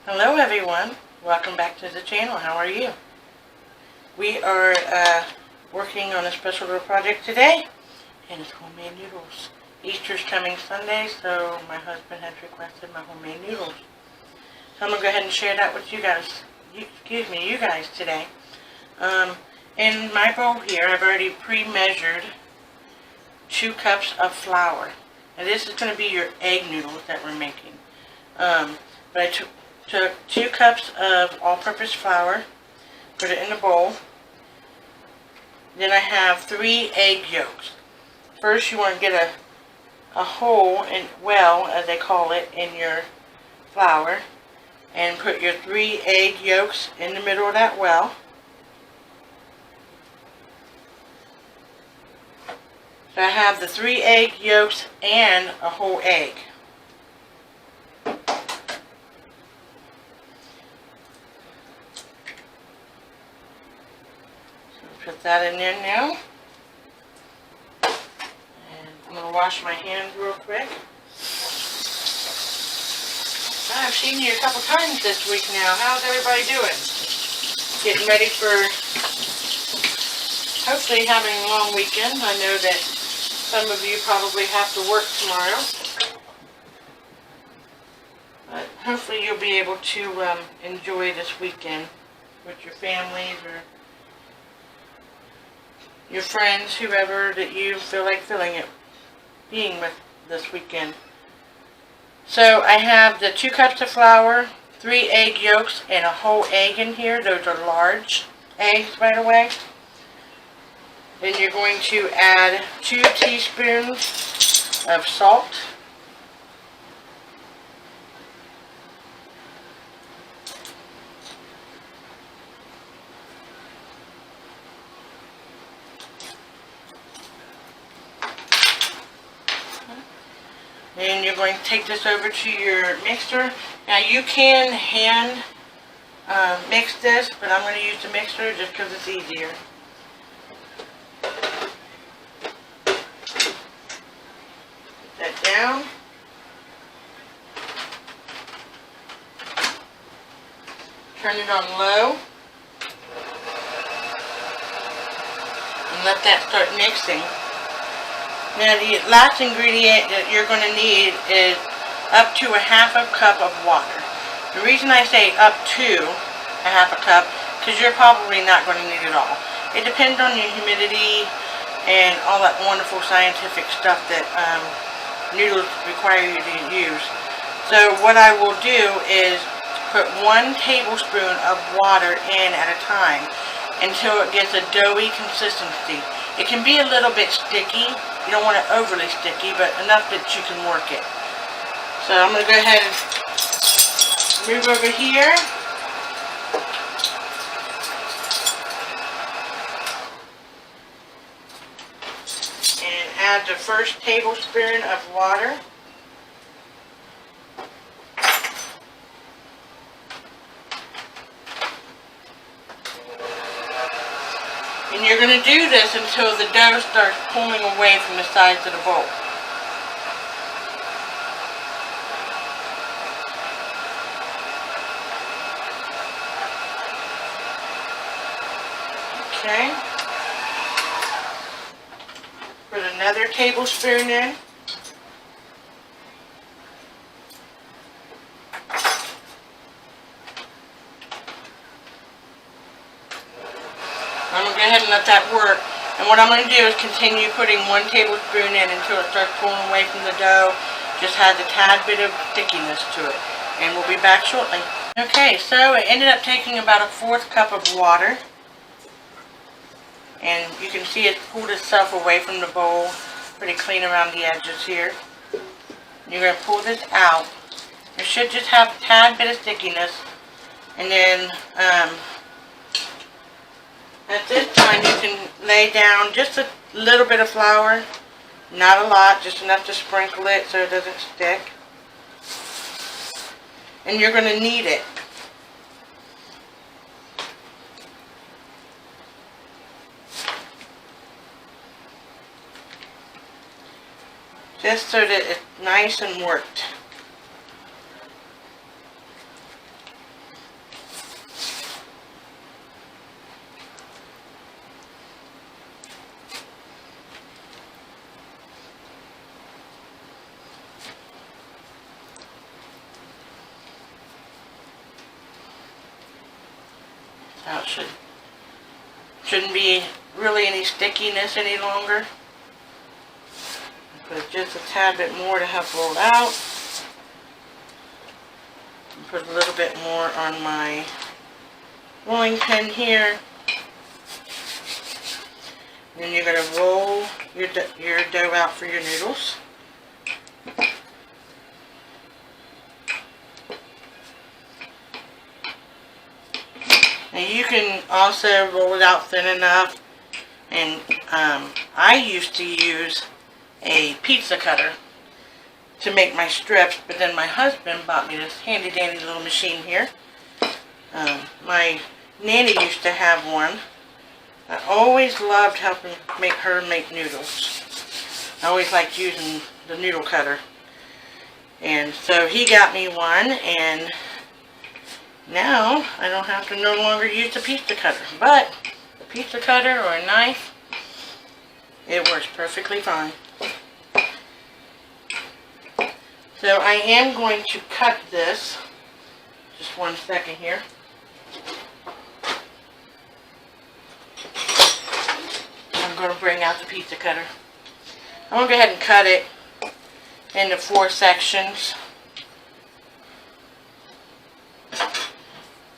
Hello everyone, welcome back to the channel. How are you? We are working on a special little project today, and it's homemade noodles. Easter's coming Sunday, so my husband has requested my homemade noodles. So I'm going to go ahead and share that with you guys, you guys today. In my bowl here, I've already pre-measured 2 cups of flour. And this is going to be your egg noodles that we're making. But I took 2 cups of all-purpose flour, put it in a bowl. Then I have 3 egg yolks. First you want to get a hole, in well as they call it, in your flour, and put your 3 egg yolks in the middle of that well. So I have the 3 egg yolks and a whole egg. Put that in there now. And I'm going to wash my hands real quick. I've seen you a couple times this week now. How's everybody doing? Getting ready for hopefully having a long weekend. I know that some of you probably have to work tomorrow. But hopefully you'll be able to enjoy this weekend with your families or your friends, whoever that you feel like being with this weekend. So I have the 2 cups of flour, 3 egg yolks, and a whole egg in here. Those are large eggs, by the way. Then you're going to add 2 teaspoons of salt. Then you're going to take this over to your mixer. Now you can hand mix this, but I'm going to use the mixer just because it's easier. Put that down. Turn it on low. And let that start mixing. Now the last ingredient that you're going to need is up to a half a cup of water. The reason I say up to a half a cup, because you're probably not going to need it all. It depends on your humidity and all that wonderful scientific stuff that noodles require you to use. So what I will do is put 1 tablespoon of water in at a time until it gets a doughy consistency. It can be a little bit sticky. You don't want it overly sticky, but enough that you can work it. So I'm going to go ahead and move over here. And add the first tablespoon of water. And you're going to do this until the dough starts pulling away from the sides of the bowl. Okay. Put another tablespoon in. I'm going to go ahead and let that work. And what I'm going to do is continue putting 1 tablespoon in until it starts pulling away from the dough. Just has a tad bit of stickiness to it. And we'll be back shortly. Okay, so it ended up taking about a 1/4 cup of water. And you can see it pulled itself away from the bowl. Pretty clean around the edges here. You're going to pull this out. It should just have a tad bit of stickiness. And then at this time you can lay down just a little bit of flour, not a lot, just enough to sprinkle it so it doesn't stick. And you're going to knead it. Just so that it's nice and worked. Now it shouldn't be really any stickiness any longer. Put just a tad bit more to help roll out. And put a little bit more on my rolling pin here. Then you're going to roll your dough out for your noodles. And you can also roll it out thin enough. And I used to use a pizza cutter to make my strips, but then my husband bought me this handy dandy little machine here. My nanny used to have one. I always loved helping her make noodles. I always liked using the noodle cutter. And so he got me one, and now I don't have to no longer use the pizza cutter. But the pizza cutter or a knife, it works perfectly fine. So I am going to cut this. Just 1 second here. I'm going to bring out the pizza cutter. I'm going to go ahead and cut it into 4 sections.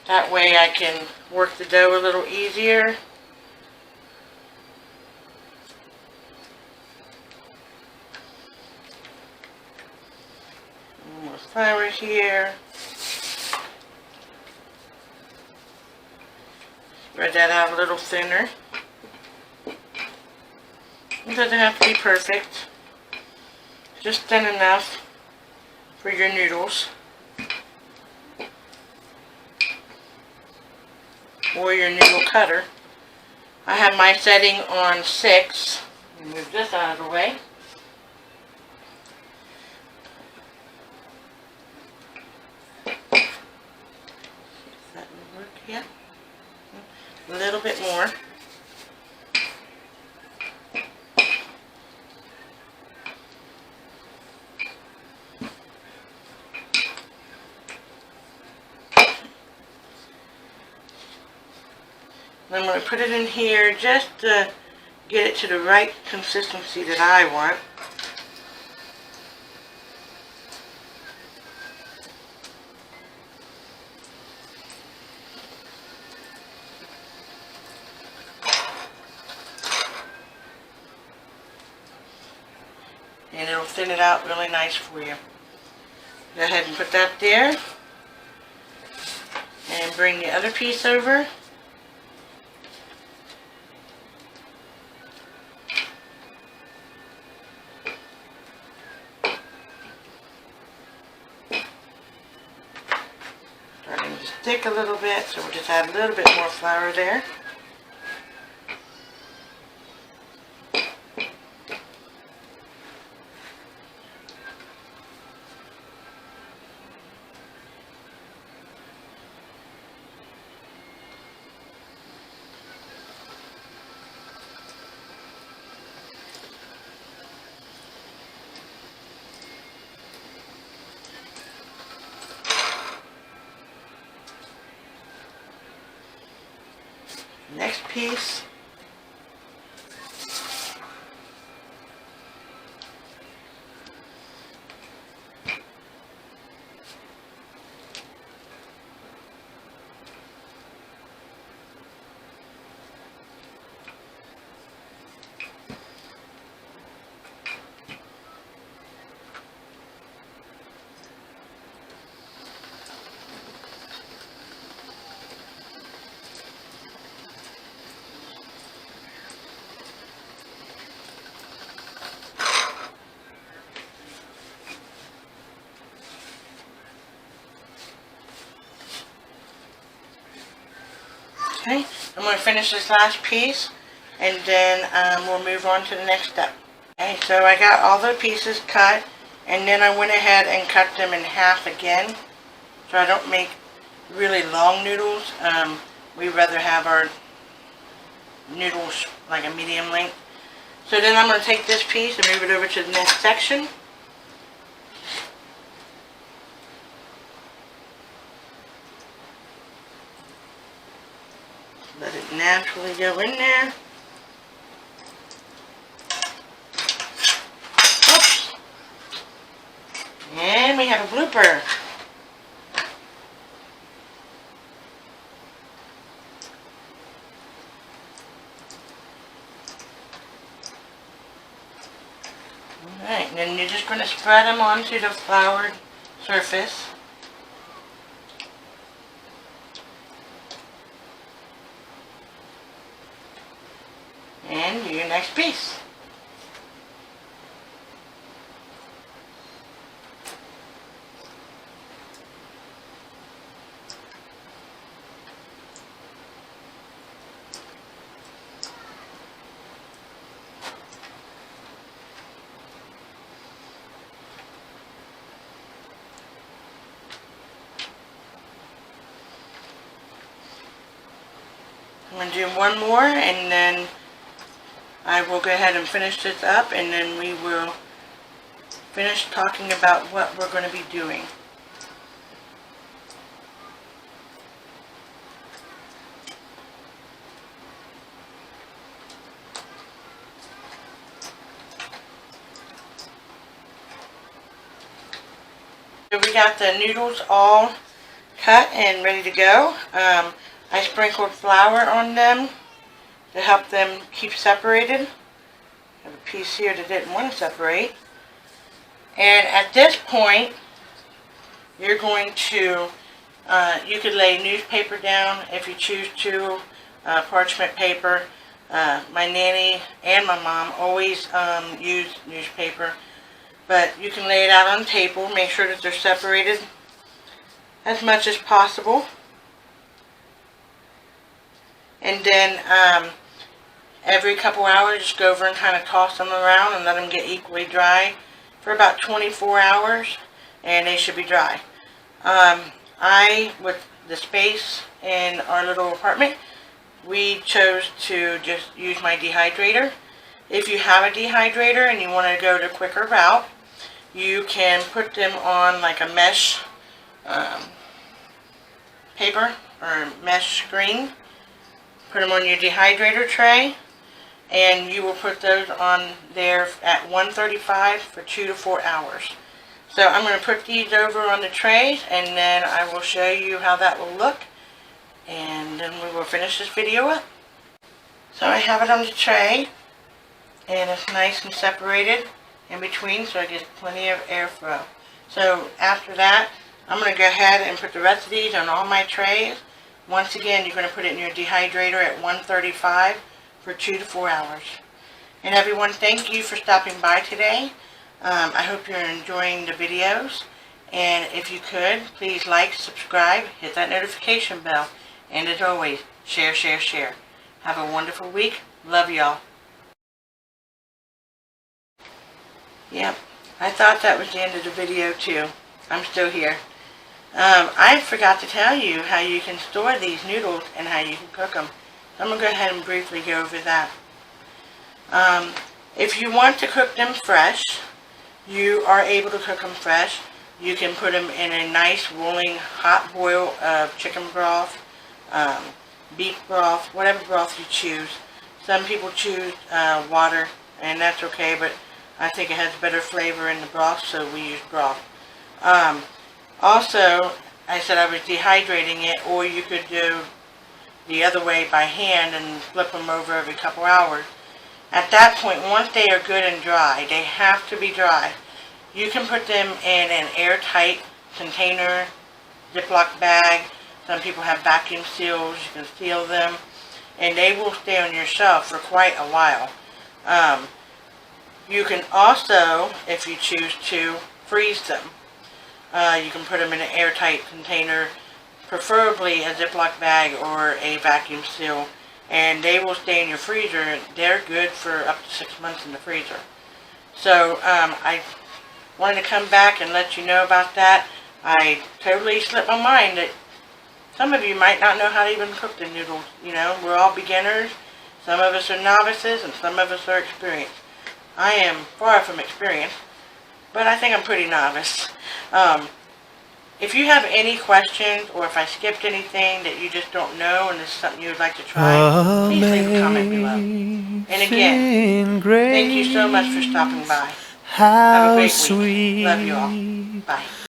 That way I can work the dough a little easier. More flour here. Spread that out a little thinner. It doesn't have to be perfect. Just thin enough for your noodles. Or your noodle cutter. I have my setting on 6. Move this out of the way. That will work, yeah. A little bit more. I'm going to put it in here just to get it to the right consistency that I want. And it'll thin it out really nice for you. Go ahead and put that there. And bring the other piece over. Starting to stick a little bit, so we'll just add a little bit more flour there. Next piece. Okay, I'm going to finish this last piece, and then we'll move on to the next step. Okay, so I got all the pieces cut, and then I went ahead and cut them in half again, so I don't make really long noodles. We'd rather have our noodles like a medium length. So then I'm going to take this piece and move it over to the next section. Let it naturally go in there. Oops. And we have a blooper. Alright, and then you're just going to spread them onto the floured surface. And do your next piece. I'm going to do one more, and then I will go ahead and finish this up, and then we will finish talking about what we're going to be doing. So we got the noodles all cut and ready to go. I sprinkled flour on them to help them keep separated. I have a piece here that didn't want to separate. And at this point, you're going to, you could lay newspaper down if you choose to, parchment paper. My nanny and my mom always use newspaper. But you can lay it out on the table, make sure that they're separated as much as possible. And then every couple hours, just go over and kind of toss them around and let them get equally dry for about 24 hours, and they should be dry. With the space in our little apartment, we chose to just use my dehydrator. If you have a dehydrator and you want to go the quicker route, you can put them on like a mesh paper or mesh screen. Put them on your dehydrator tray, and you will put those on there at 135 for 2 to 4 hours. So I'm going to put these over on the trays, and then I will show you how that will look, and then we will finish this video up. So I have it on the tray, and it's nice and separated in between, so it gets plenty of airflow. So after that, I'm going to go ahead and put the rest of these on all my trays. Once again, you're going to put it in your dehydrator at 135 for 2 to 4 hours. And everyone, thank you for stopping by today. I hope you're enjoying the videos. And if you could, please like, subscribe, hit that notification bell. And as always, share, share, share. Have a wonderful week. Love y'all. Yep, I thought that was the end of the video too. I'm still here. I forgot to tell you how you can store these noodles and how you can cook them. I'm going to go ahead and briefly go over that. If you want to cook them fresh, you are able to cook them fresh. You can put them in a nice rolling hot boil of chicken broth, beef broth, whatever broth you choose. Some people choose water, and that's okay, but I think it has better flavor in the broth, so we use broth. Also, I said I was dehydrating it, or you could do the other way by hand and flip them over every couple hours. At that point, once they are good and dry, they have to be dry. You can put them in an airtight container, Ziploc bag. Some people have vacuum seals. You can seal them, and they will stay on your shelf for quite a while. You can also, if you choose to, freeze them. You can put them in an airtight container, preferably a Ziploc bag or a vacuum seal, and they will stay in your freezer. They're good for up to 6 months in the freezer. So I wanted to come back and let you know about that. I totally slipped my mind that some of you might not know how to even cook the noodles. You know, we're all beginners. Some of us are novices, and some of us are experienced. I am far from experienced, but I think I'm pretty novice. If you have any questions, or if I skipped anything that you just don't know and this is something you would like to try, please leave a comment below. And again, thank you so much for stopping by. Have a great week. Love you all. Bye.